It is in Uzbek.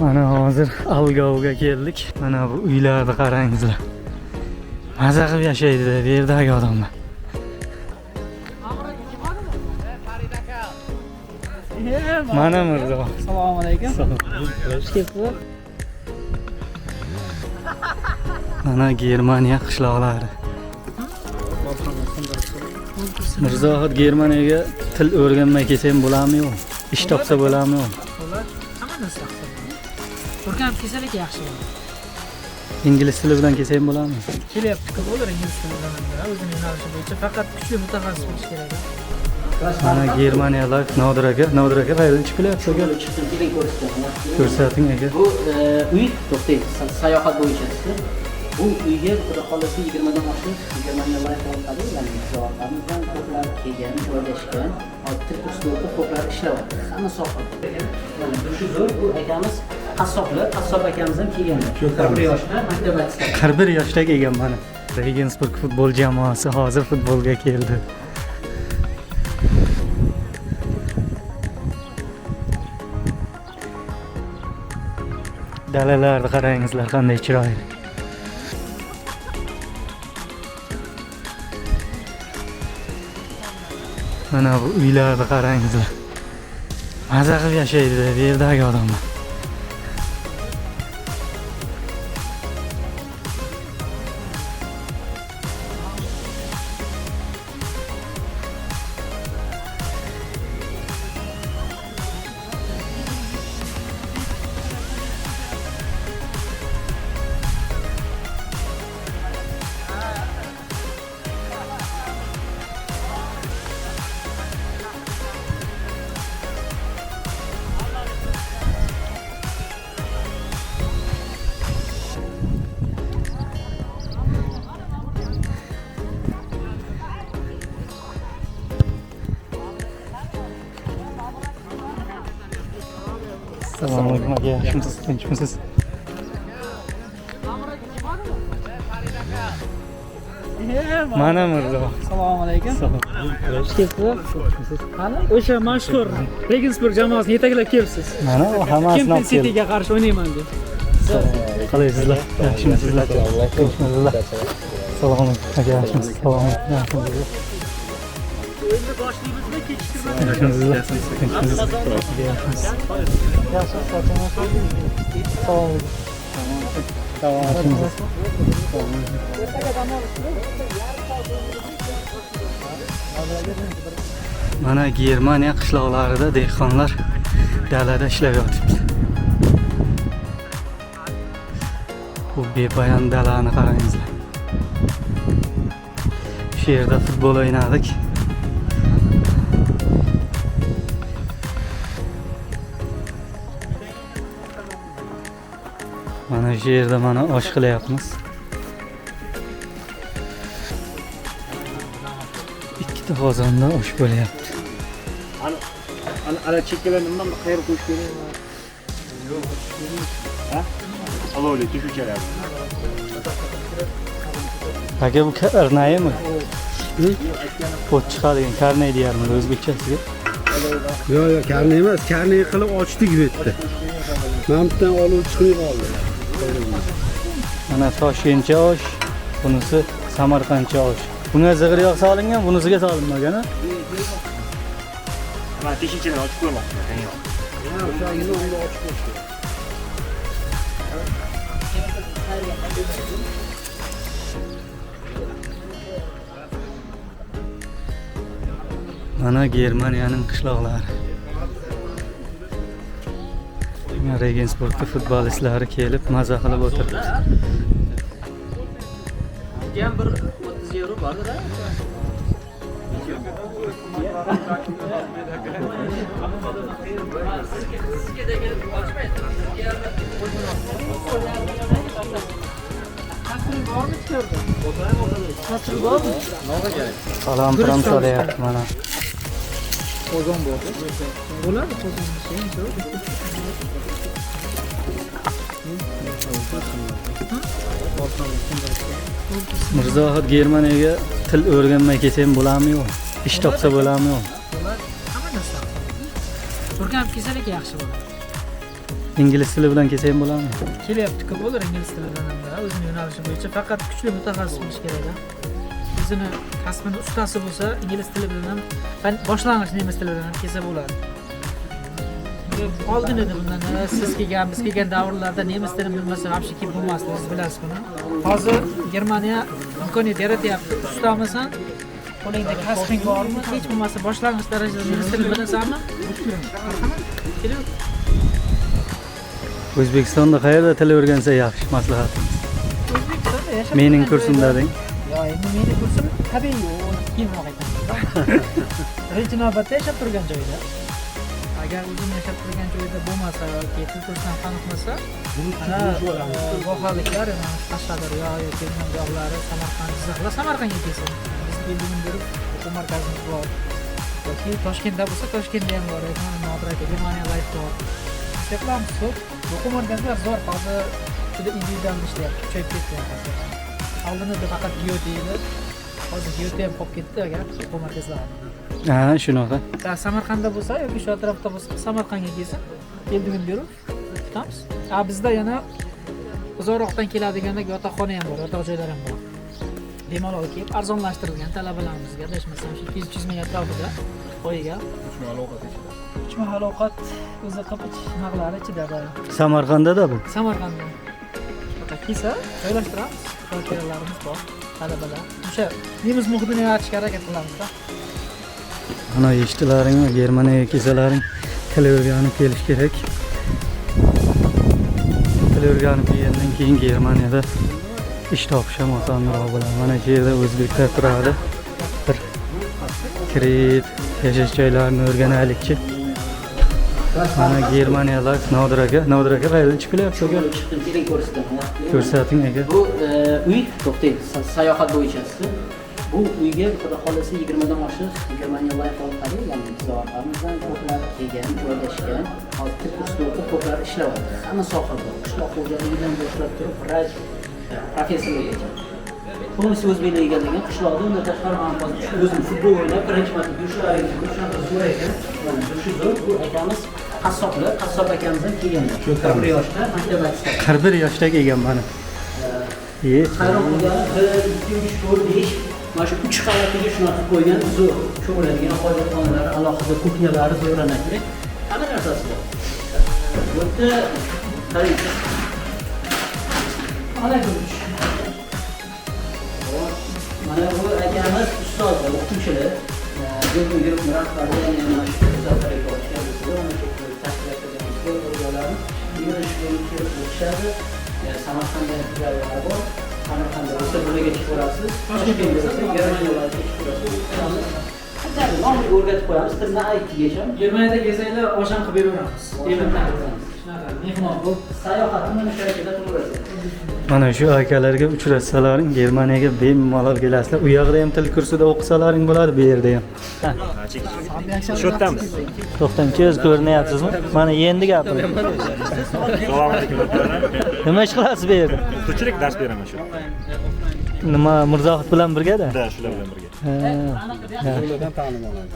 Mana hozir Algovga keldik. Mana bu uylarni qarangizlar. Maza qilib yashaydi bu yerdagi odamlar. Mana Mirzo. Assalomu alaykum. Xush kelibsiz. Mana Germaniya qishloqlari. Mirzo hozir Germaniyaga til o'rganmay kelsam bo'ladimi-yo'q? Ish topsa bo'ladimi-yo'q? Hamma narsa yaxshi. O'rganib kelsak yaxshi bo'ladi. Ingliz tili bilan kelsam bo'ladimi? Kelyapti-ku bo'lar ingliz tili bilan. O'zining yo'nalishi bo'yicha faqat kuchli mutaxassis bo'lish kerak. Mana Germaniya life Nodir aka qayerdan chiqib kelyapsiz aka? Ko'rsating aka. Bu uy to'xtang, sayohat bo'yicha. Bu uyga xudo xolasa 20 dan oshiq Germaniya life orqali ya'ni zavodlarimizdan ko'plar kelgan, joylashgan, hozir kursda o'qib ko'plar ishlayapti. Hamma sohada. Shu zo'r bu akamiz qassob akamiz ham kelganlar. 41 yoshda maktabda. 41 yoshda kelgan mana. Regensburg futbol jamoasi hozir futbolga keldi. Dalalarni qarangizlar qanday chiroyli. Mana bu uylarni qarangizlar. Maza qilib yashaydi bu yerdagi odamlar. Assalomu alaykum aka, yaxshimisiz, tinchmisiz? Mana Mirzo. Assalomu alaykum. Xush kelibsiz. Qani o'sha mashhur Regensburg jamoasini yetaklab kelibsiz. Mana u hammasi Kempton City'ga qarshi o'ynayman deb. Qalaysizlar? Yaxshimisizlar? Tinchmisizlar? Assalomu alaykum aka, yaxshimisiz? Assalomu alaykum. O'yinni boshlaymizmi, kechiktirmaymiz? Yaxshimisizlar? Mana Germaniya qishloqlarida dehqonlar dalada ishlab yotibdi. Bu bepoyon dalani qarangizlar. Shu yerda futbol o'ynadik. Mana shu yerda mana osh qilyapmiz. Ikkita qozonda osh bo'lyapti. Ana chekkalarni nima qayerga qo'yish kerak? Yo'q. Ha? Alohida tekshirib. Aka bu karnaymi? Pot chiqadigan karnay deyarmi o'zbekchasiga? Yo'q, karnay emas, karnay qilib ochdik bu yerda. Mamtdan olib chiqib qoldi. Mana Toshkentcha osh, bunisi Samarqandcha osh. Bunga zig'ir yog' solingan, bunisiga solinmagan, ha? Mana tekshirchilar ochib qo'ymoqda. Mana Germaniyaning qishloqlari. Regensburgda futbolistlari kelib maza qilib o'tiribdi. Ham bir 30 euro bordir-a? Tasir bormi? Salom solyapti mana. Qozon bordi. Bo'ladi qozon. Mirzo Germaniyaga til o'rganmay kelsam bo'ladimi-yo'q? Ish topsa bo'ladimi-yo'q? Hamma narsa. O'rganib kelsak yaxshi bo'ladi. ingliz tili bilan kelsa ham bo'ladimi? Kelyapti-ku bo'lar ingliz tilidan ham da, o'zini yo'nalishi bo'yicha faqat kuchli mutaxassis bo'lish kerak-da. O'zini kasbini ustasi bo'lsa, ingliz tili bilan ham, boshlang'ich nemis tili bilan ham kelsa bo'ladi. Oldin edi bundan, biz kelgan davrlarda nemis tilini bilmasa, вообще kelib bo'lmasdi, siz bilasiz buni. Hozir Germaniya imkoniyat yaratyapti. Ustamisan, qo'lingda kasbing bormi? Hech bo'lmasa boshlang'ich darajada nemis tilini bilasanmi? Kelib. O'zbekistonda qayerda til o'rgansa yaxshi maslahatingiz? O'zbekistonda yashab. Mening kursimda deng. Yo, endi mening kursim tabiiy, keyinroq aytaman. Birinchi navbatda yashab turgan joyda. Agar o'zim yashab turgan joyda bo'lmasa yoki til kursidan qoniqmasa, vohaliklar, Qashqadaryo yoki bog'lari, Samarqand, Jizzaxlar Samarqandga kelsa, biz bildiğimiz berib o'quv markazimiz bor. Yoki Toshkentda bo'lsa, Toshkentda ham bor, Nodir aka, Germaniya Life bor. Ishlab ko'p, o'quv markazlar zo'r, hozir juda individual ishlayapti, kuchayib ketdi. Oldinda faqat GOT edi. Hozir GOT ham qolib ketdi aka, o'quv markazlari. Ha, shunaqa. Samarqandda bo'lsa yoki shu atrofda bo'lsa, Samarqandga kelsa, keldigan berib tutamiz. Bizda yana uzoqroqdan keladiganlar yotoqxona ham bor, yotoq joylar ham bor. Bemalol kelib arzonlashtirilgan talabalarimizga, adashmasam, 200 ming atrofida qo'yiga. 3 mahal ovqat o'zi qilib narxlari ichida. Samarqandda bu. Samarqandda. Kelsa, joylashtiramiz. Shogirdlarimiz bor, talabalar. O'sha nemis muhitini yaratishga harakat qilamiz-da. Ana eshitilaringmi? Germaniyaga kelsalaring til o'rganib kelish kerak. Til o'rganib kelgandan keyin Germaniyada ish topish ham osonroq bo'ladi. Mana shu yerda o'zbeklar turadi. Bir kirib yashash joylarini o'rganaylikchi. Mana Germaniyalar Nodir aka qayerda chiqilyapti aka? Chiqdim, keling ko'rsataman. Ko'rsating aka. Bu uy, to'xtang, sayohat bo'yichasi. Bu uyga xudo xolasa 20 dan oshiq Germaniya Life orqali, ya'ni biz orqamizdan ko'plar kelgan, joylashgan, hozir kursda o'qib ko'plar ishlayapti. Hamma sohada, qishloq xo'jaligidan boshlab turib, vrach, professorlargacha. Bunisi o'zbeklar egallagan qishloqda undan tashqari ham o'zim futbol o'ynab, birinchi marta yurishlarimiz zo'r ekan. Mana shu zo'r, bu akamiz qassoblar, qassob akamizdan kelganlar. 41 yoshda, maktabda. 41 yoshda kelgan mana. Hayron qolganim 1, 2, 3, 4, 5 mana shu 3 qavatiga shunaqa qo'ygan zo'r cho'miladigan hojatxonalari, alohida kuxnyalari zo'rana kerak. Hamma narsasi bor. Bu yerda qarang. Mana bu akamiz ustoz, o'qituvchilar. Bugun guruh rahbari, ya'ni mana shu zafarga o'tgan bo'lsa, mana shu tashkilotlardan ko'rganlarni yurish bo'yicha o'tishadi. Samarqandda joylar bor. Samarqandda bo'lsa bularga chiqarasiz. Toshkentda bo'lsa Germaniyaga chiqarasiz. Nomi o'rgatib qo'yamiz. Tilni aytgacha. Germaniyada kelsanglar, osham qilib beraveramiz. Yemindan. Shunaqa, mehmon bu Sayohatni mana shu yerda qilaverasiz. Mana shu akalarga uchratsalaring Germaniyaga bemalol kelasizlar. U yoqda ham til kursida o'qisalaring bo'ladi, bu yerda ham. Shu yerdamiz. To'xtang, o'z ko'rinyapsizmi? Mana endi gapim. Assalomu alaykum. Nima ish qilasiz bu yerda? O'qituvchilik dars beraman shu. Nima Mirzohid bilan birga-da? Da, shular bilan birga. Ha. Ulardan ta'lim olamiz.